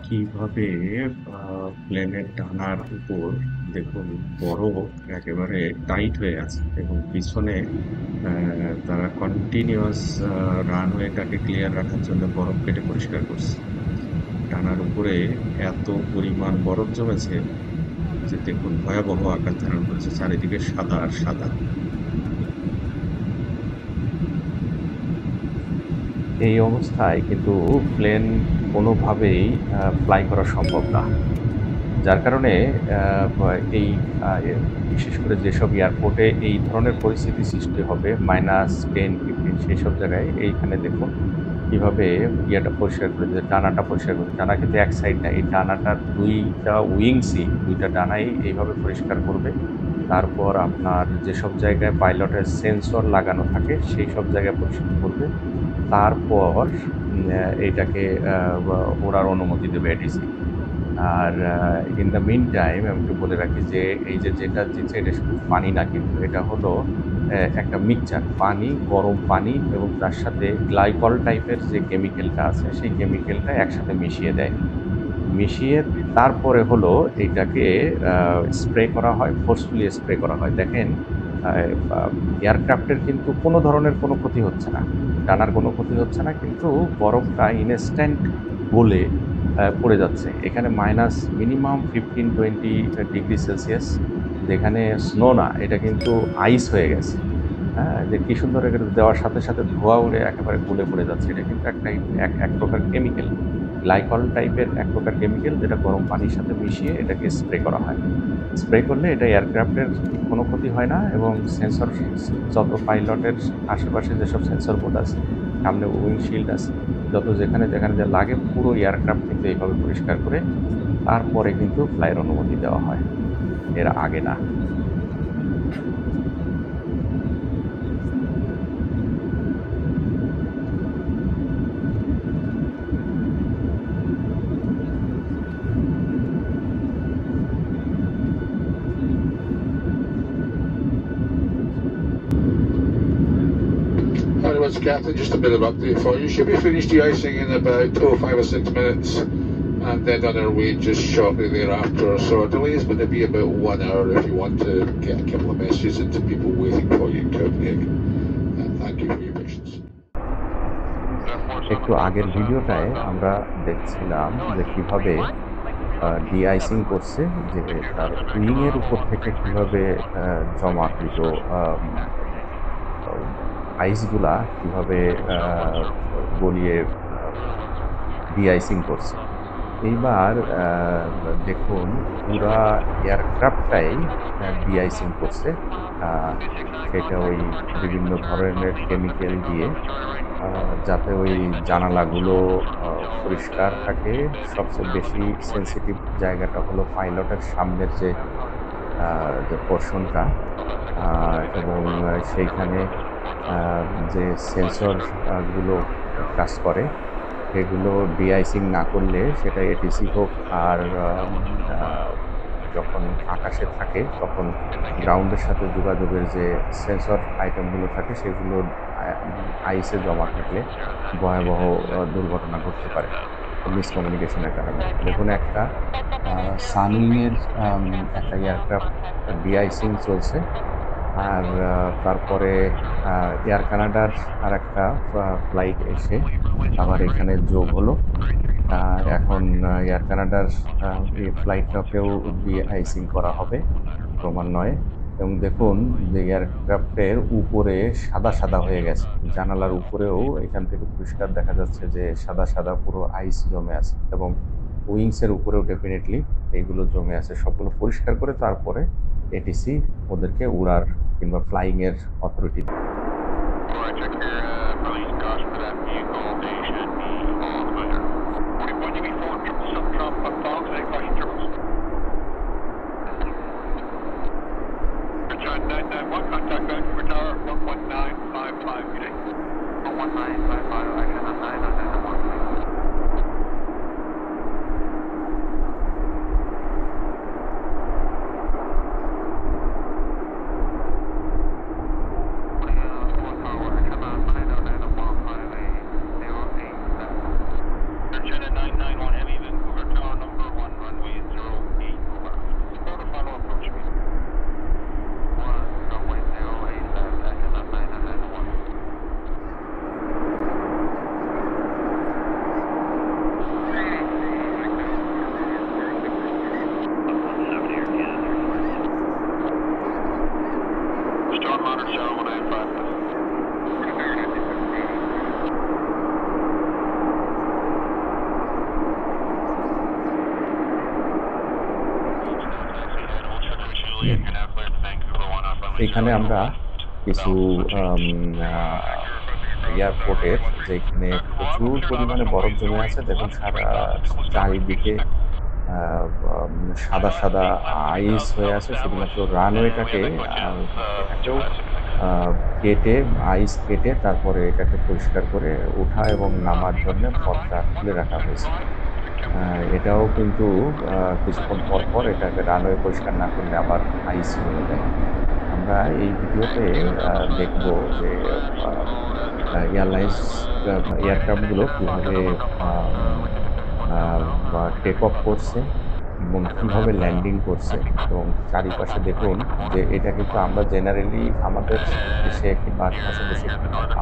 কিভাবে প্লেনের ডানার উপর দেখুন বরফ একেবারে টাইট হয়ে আছে এবং পিছনে তারা কন্টিনিউয়াস রানওয়েটাকে ক্লিয়ার রাখার জন্য বরফ কেটে পরিষ্কার করছে। ডানার উপরে এত পরিমাণ বরফ জমেছে যে দেখুন ভয়াবহ আকার ধারণ করেছে, চারিদিকে সাদা আর সাদা। এই অবস্থায় কিন্তু প্লেন কোনোভাবেই ফ্লাই করা সম্ভব না। যার কারণে এই বিশেষ করে যেসব এয়ারপোর্টে এই ধরনের পরিস্থিতি সৃষ্টি হবে -10, 15 সেইসব জায়গায় এইখানে দেখুন কিভাবে ইয়েটা পরিষ্কার করে দিচ্ছে, ডানাটা পরিষ্কার করে। ডানা কিন্তু এক সাইড না, এই ডানাটার ২টা উইংসই ২টা ডানাই এইভাবে পরিষ্কার করবে। তারপর আপনার যেসব জায়গায় পাইলটের সেন্সর লাগানো থাকে সেই সব জায়গায় পরিষ্কার করবে। তারপর এইটাকে ওড়ার অনুমতি দেবে এডিসি। আর ইন দ্য মিন টাইম আমি একটু বলে রাখি যে এই যে যেটা দিচ্ছে এটা শুধু পানি না, কিন্তু এটা হলো একটা মিক্সচার পানি, গরম পানি এবং তার সাথে গ্লাইকল টাইপের যে কেমিক্যালটা আছে সেই কেমিক্যালটা একসাথে মিশিয়ে দেয়। মিশিয়ে তারপরে হলো এইটাকে স্প্রে করা হয়, ফোর্সফুলি স্প্রে করা হয়। দেখেন এয়ারক্রাফটের কিন্তু কোনো ধরনের কোনো ক্ষতি হচ্ছে না, ডানার কোনো ক্ষতি হচ্ছে না, কিন্তু বরফটা ইনস্ট্যান্ট গলে পড়ে যাচ্ছে। এখানে মাইনাস মিনিমাম 15-20 ডিগ্রি সেলসিয়াস, যেখানে স্নো না, এটা কিন্তু আইস হয়ে গেছে। হ্যাঁ, যে কি সুন্দর এটা দেওয়ার সাথে সাথে ধোঁয়া উড়ে একেবারে গলে পড়ে যাচ্ছে। এটা কিন্তু একটা এক প্রকার কেমিক্যাল, গ্লাইকল টাইপের এক প্রকার কেমিক্যাল, যেটা গরম পানির সাথে মিশিয়ে এটাকে স্প্রে করা হয়। স্প্রে করলে এটা এয়ারক্রাফটের কোনো ক্ষতি হয় না এবং সেন্সর, যত পাইলটের আশেপাশে যেসব সেন্সর বোর্ড আছে, সামনে উইন্ডশিল্ড আছে, যত যেখানে যেখানে যা লাগে পুরো এয়ারক্রাফট কিন্তু এইভাবে পরিষ্কার করে তারপরে কিন্তু ফ্লাইয়ের অনুমতি দেওয়া হয়, এর আগে না। Hi, it's Captain. Just a bit of update for you. Should be finished de-icing in about 5 or 6 minutes, and then on our way just shortly thereafter. So our delays going to be about 1 hour if you want to get a couple of messages into people waiting for you in Copenhagen. Thank you for your patience. একটু আগের ভিডিওটায় আমরা দেখছিলাম যে কিভাবে D-icing করছে, যে তার উইংয়ের উপর থেকে কিভাবে জমাকৃত আইসগুলা কিভাবে গলিয়ে ডি-আইসিং করছে। এইবার দেখুন পুরা এয়ারক্রাফটটাই ডি-আইসিং করছে। সেটা ওই বিভিন্ন ধরনের কেমিক্যাল দিয়ে, যাতে ওই জানালাগুলো পরিষ্কার থাকে। সবচেয়ে বেশি সেন্সিটিভ জায়গাটা হলো পাইলটের সামনের যে পোর্শনটা, এবং সেইখানে যে সেন্সর গুলো কাজ করে সেগুলো ডি-আইসিং না করলে সেটা এটিসি হোক আর যখন আকাশে থাকে তখন গ্রাউন্ডের সাথে যোগাযোগের যে সেন্সর আইটেমগুলো থাকে সেগুলো আইসে জমা থাকলে ভয়াবহ দুর্ঘটনা ঘটতে পারে মিসকমিউনিকেশনের কারণে। দেখুন একটা সানউইংয়ের একটা এয়ারক্রাফট ডি-আইসিং চলছে, আর তারপরে এয়ার কানাডার আর একটা ফ্লাইট এসে আবার এখানে যোগ হলো। এখন এয়ার কানাডার এই ফ্লাইটটাকেও ডি-আইসিং করা হবে ক্রমান্বয়ে। এবং দেখুন যে এয়ারক্রাফটের উপরে সাদা সাদা হয়ে গেছে, জানালার উপরেও এখান থেকে পরিষ্কার দেখা যাচ্ছে যে সাদা সাদা পুরো আইস জমে আছে, এবং উইংসের উপরেও ডেফিনেটলি এইগুলো জমে আছে। সবগুলো পরিষ্কার করে তারপরে এটিসি ওদেরকে উড়ার কিংবা ফ্লাইংয়ের অথরিটি। এখানে আমরা কিছু এয়ারপোর্টের যেখানে প্রচুর পরিমাণে বরফ জমে আছে, দেখুন সারা চারিদিকে সাদা সাদা আইস হয়ে আছে। শুধুমাত্র রানওয়েটাকে এটাকেও কেটে আইস কেটে তারপরে এটাকে পরিষ্কার করে ওঠা এবং নামার জন্য পথটা খুলে রাখা হয়েছে। এটাও কিন্তু কিছুক্ষণ পর পর এটাকে রানওয়ে পরিষ্কার না করলে আবার আইস হয়ে যায়। আমরা এই ভিডিওতে দেখব যে এয়ারলাইন্স এয়ারক্রাফটগুলো কীভাবে টেক অফ করছে এবং কীভাবে ল্যান্ডিং করছে, এবং চারিপাশে দেখুন যে এটা কিন্তু আমরা জেনারেলি আমাদের দেশে কিংবা আশেপাশে দেশে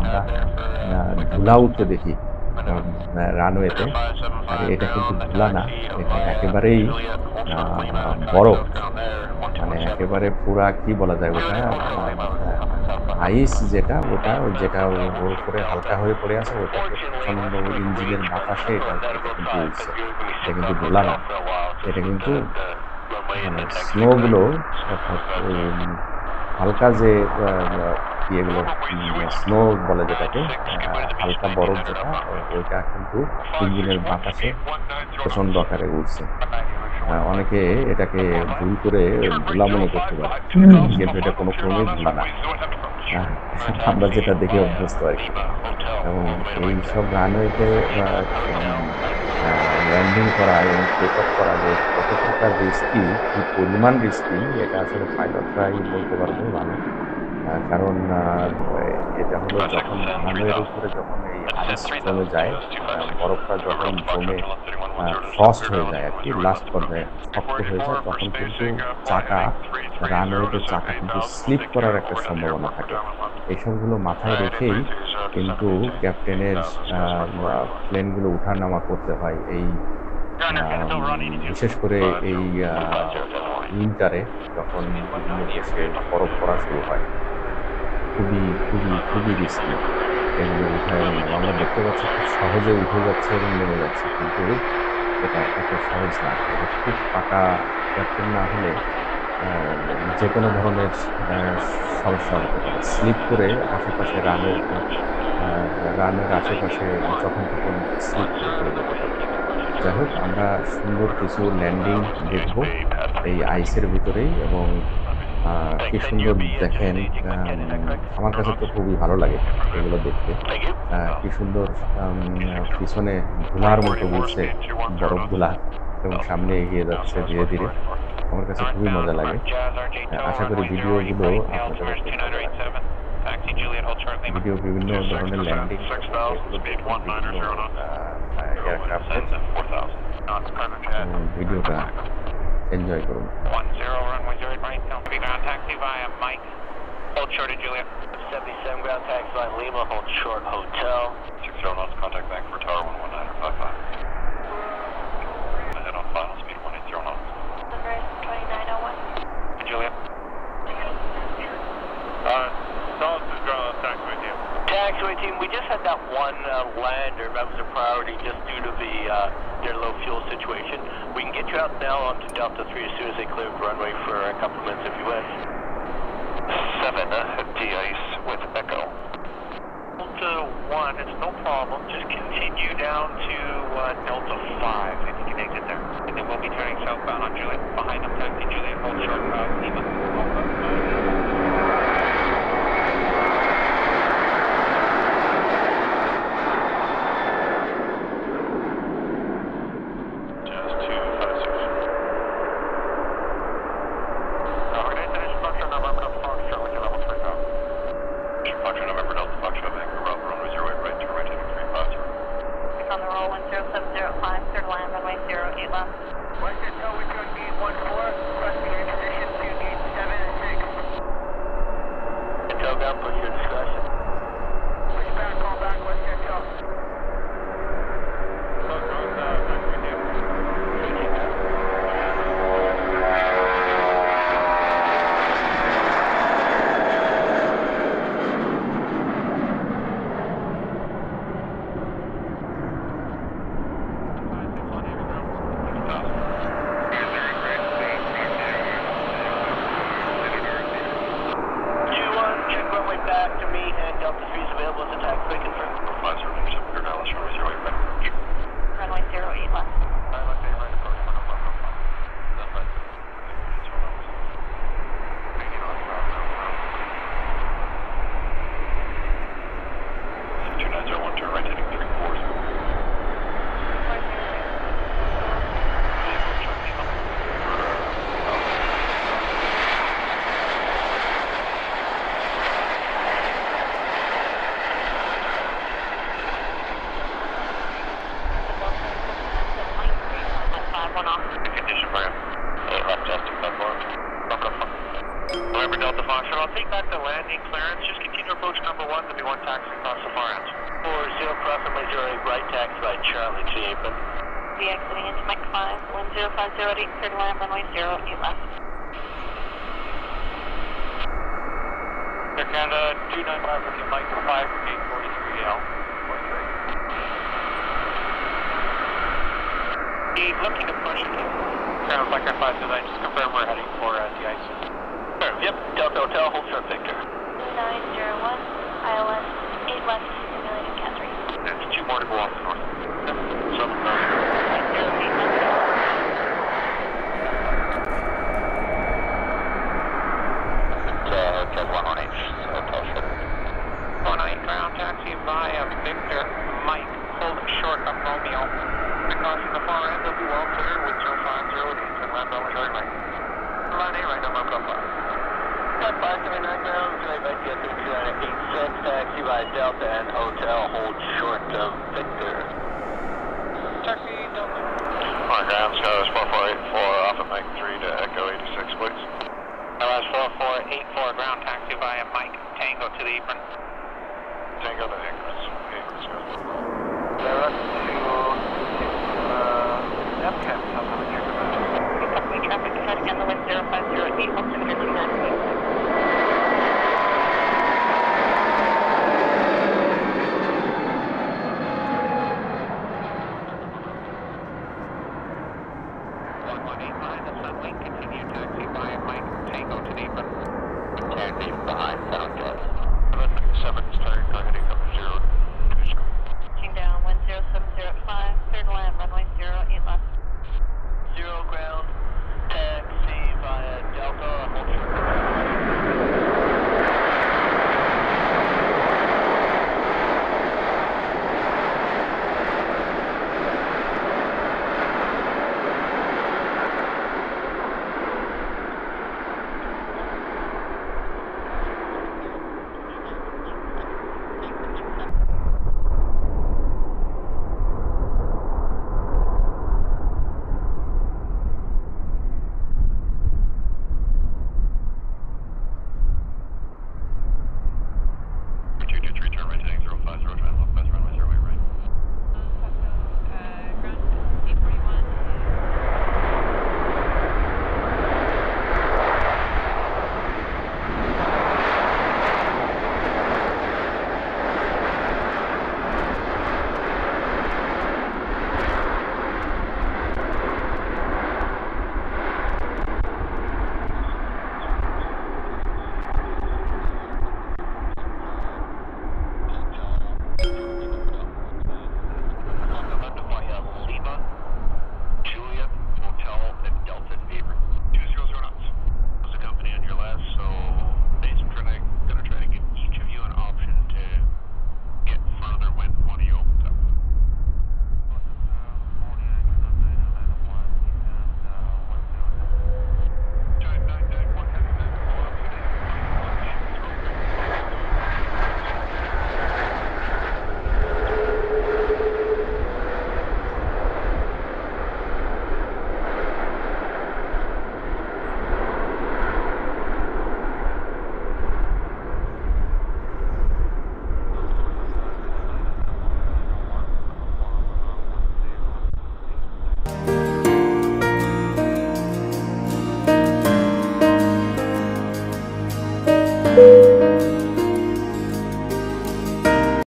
আমরা ধুলা উঠতে দেখি রানওয়েতে, আর এটা কিন্তু ধুলা না, এটা একেবারেই বরফ, মানে একেবারে পুরা কি বলা যায় ওটা আইস, যেটা ওর উপরে হালকা হয়ে পড়ে আছে, ওটাকে প্রচন্ড ইঞ্জিনের বাতাসে এটা কিন্তু উঠছে। এটা কিন্তু ধুলা না, এটা কিন্তু মানে স্নোগুলো, অর্থাৎ হালকা যে ইয়েগুলো স্নো বলে যেটাকে, হালকা বরফ যেটা, ওইটা কিন্তু ইঞ্জিনের বাতাসে প্রচন্ড আকারে উঠছে। অনেকে এটাকে ভুল করে ধুলা মনে করতে পারে, কিন্তু এটা কোনো ক্রমেই ধুলা না, আমরা যেটা দেখে অভ্যস্ত আর কি। এবং এই সব রানওয়েতে ল্যান্ডিং করা এবং টেক অফ করা যে কত প্রকার রিস্কি, কি পরিমাণ রিস্কি, এটা আসলে পাইলটরাই বলতে পারবে ভালো। কারণ এটা হলো যখন রানওয়ের উপরে যখন এই আইস জমে যায়, বরফটা যখন জমে ফ্রস্ট হয়ে যায় আর কি, লাস্ট পর্যায়ে শক্ত হয়ে যায়, তখন কিন্তু চাকা, রানওয়েতে চাকা কিন্তু স্লিপ করার একটা সম্ভাবনা থাকে। এইসবগুলো মাথায় রেখেই কিন্তু ক্যাপ্টেনের প্লেনগুলো উঠানামা করতে হয় এই বিশেষ করে এই উইন্টারে, যখন বিভিন্ন দেশে বরফ পড়া শুরু হয়। খুবই খুবই খুবই রিস্কি এগুলো উঠায় এবং আমরা দেখতে পাচ্ছি খুব সহজে উঠে যাচ্ছে এবং নেমে যাচ্ছে, কিন্তু এটা এত সহজ না। এটা খুব পাকা ক্যাপ্টেন না হলে যে কোনো ধরনের সমস্যা হতে পারে, স্লিপ করে আশেপাশে রানের আশেপাশে যখন তখন স্লিপ করে পড়ে যেতে পারে। যাই হোক, আমরা সুন্দর কিছু ল্যান্ডিং দেখব এই আইসের ভিতরেই, এবং কি সুন্দর দেখেন, আমার কাছে তো খুবই ভালো লাগে এগুলো দেখতে। কি সুন্দর পিছনে ধুলার মতো উঠছে বরফগুলা এবং সামনে এগিয়ে যাচ্ছে ধীরে ধীরে, আমার কাছে খুবই মজা লাগে। আশা করি ভিডিওগুলো আপনাদের ভিডিও বিভিন্ন ধরনের ল্যান্ডিং এয়ারক্রাফটের ভিডিওটা এনজয় করুন। Hold short of Julia. 77 ground taxi line Lima, hold short hotel. 60 knots, contact back for tower 119.55. Head on final speed 180 knots. 2901. Julia. Dallas is ground taxiway team. Taxiway team, we just had that one lander. That was a priority just due to their low fuel situation. We can get you out now onto Delta 3 as soon as they clear the runway for a couple of minutes if you wish. 7, de-ice with Echo. Delta 1, it's no problem. Just continue down to Delta 5 if you can exit there. And then we'll be turning southbound on Juliet. Behind them, taxi Juliet, hold short Lima. one off. Condition for him. 8 left Justin, 4. November Delta Foxtrot, I'll take back the landing clearance. Just continue approach number 1 to be 1 taxi across the far end. 40 cross runway 08 right taxi by Charlie to the apron. De-exiting into Mike 5, 10508, clear to land, runway 08 left. Air Canada 295 with Mike 5, 843L. He's looking to push ground Flight 529, just confirm we're heading for de-icing. Yep, Delta Hotel, hold short Victor. 2901, ILS 8 left, simulating Cat 3. There's 2 more to go off the north. Yep, southern north. 08 left. Hotel 118, hotel short. 118 ground taxi via Victor, Mike, hold short of Romeo. Across the far end will be well clear with 050 and land runway right. Line A right, number 5. Flight 579 ground, straight by Jet 386, taxi by Delta and Hotel, hold short of Victor. Taxi Delta. On ground, Skywas 4484, off of Mike 3 to Echo 86, please. Skywas 4484, ground taxi via Mike, Tango to the apron. Tango to Anchorage, direct to Epcot, South America. Company traffic ahead again, the wind 0508, altimeter 29.6. you.